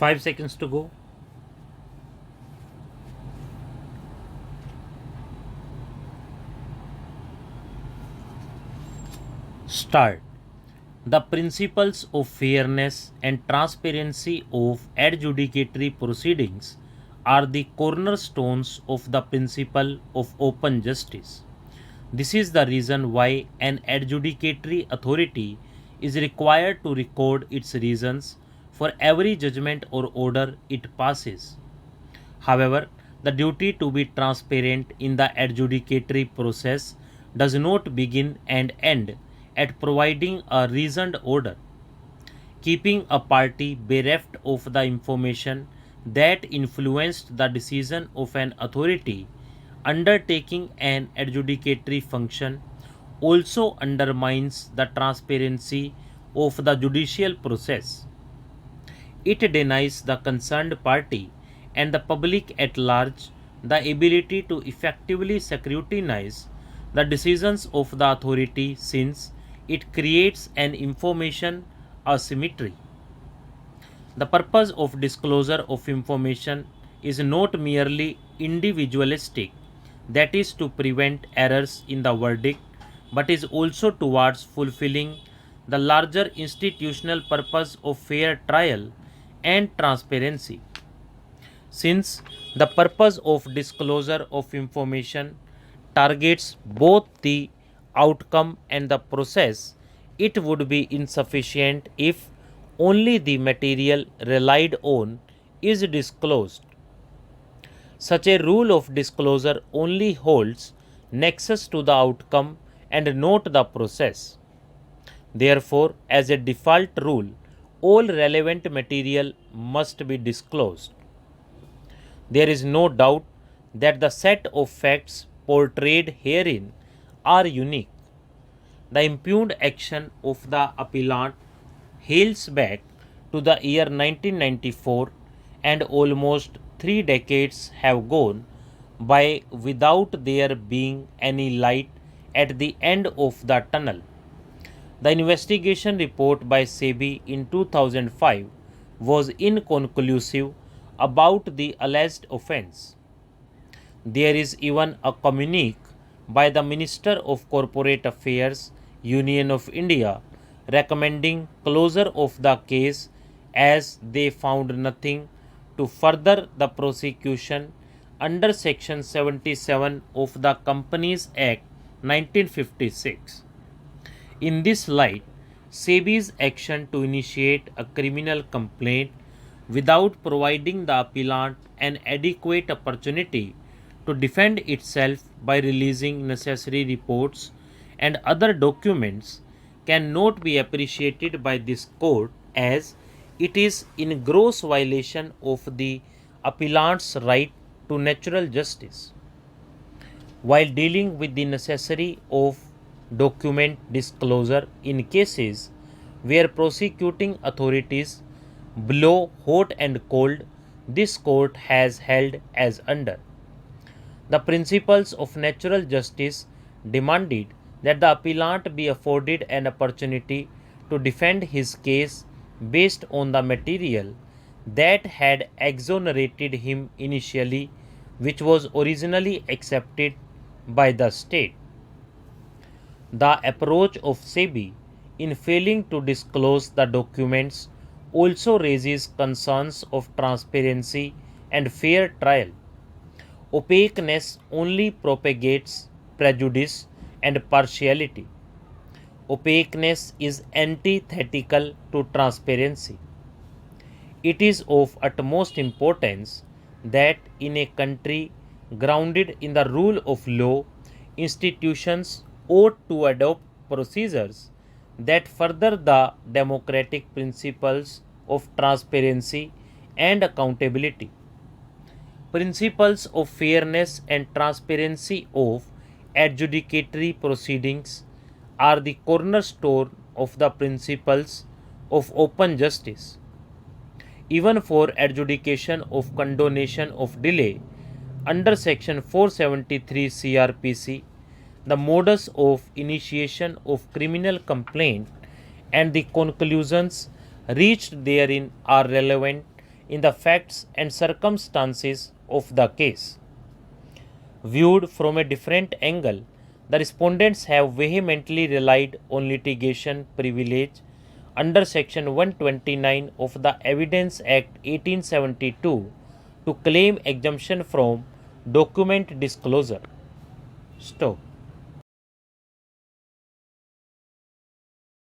5 seconds to go. Start. The principles of fairness and transparency of adjudicatory proceedings are the cornerstones of the principle of open justice. This is the reason why an adjudicatory authority is required to record its reasons for every judgment or order it passes. However, the duty to be transparent in the adjudicatory process does not begin and end at providing a reasoned order. Keeping a party bereft of the information that influenced the decision of an authority undertaking an adjudicatory function also undermines the transparency of the judicial process. It denies the concerned party and the public at large the ability to effectively scrutinize the decisions of the authority since it creates an information asymmetry. The purpose of disclosure of information is not merely individualistic, that is, to prevent errors in the verdict, but is also towards fulfilling the larger institutional purpose of fair trial and transparency. Since the purpose of disclosure of information targets both the outcome and the process, it would be insufficient if only the material relied on is disclosed. Such a rule of disclosure only holds nexus to the outcome and not the process. Therefore, as a default rule, all relevant material must be disclosed. There is no doubt that the set of facts portrayed herein are unique. The impugned action of the appellant hails back to the year 1994, and almost 3 decades have gone by without there being any light at the end of the tunnel. The investigation report by SEBI in 2005 was inconclusive about the alleged offence. There is even a communique by the Minister of Corporate Affairs, Union of India, recommending closure of the case as they found nothing to further the prosecution under Section 77 of the Companies Act 1956. In this light, SEBI's action to initiate a criminal complaint without providing the appellant an adequate opportunity to defend itself by releasing necessary reports and other documents cannot be appreciated by this court as it is in gross violation of the appellant's right to natural justice. While dealing with the necessity of document disclosure in cases where prosecuting authorities blow hot and cold, this court has held as under. The principles of natural justice demanded that the appellant be afforded an opportunity to defend his case based on the material that had exonerated him initially, which was originally accepted by the state. The approach of SEBI in failing to disclose the documents also raises concerns of transparency and fair trial. Opaqueness only propagates prejudice and partiality. Opaqueness is antithetical to transparency. It is of utmost importance that in a country grounded in the rule of law, institutions ought to adopt procedures that further the democratic principles of transparency and accountability. Principles of fairness and transparency of adjudicatory proceedings are the cornerstone of the principles of open justice. Even for adjudication of condonation of delay under Section 473 CRPC, the modus of initiation of criminal complaint and the conclusions reached therein are relevant in the facts and circumstances of the case. Viewed from a different angle, the respondents have vehemently relied on litigation privilege under Section 129 of the Evidence Act 1872 to claim exemption from document disclosure. Stop.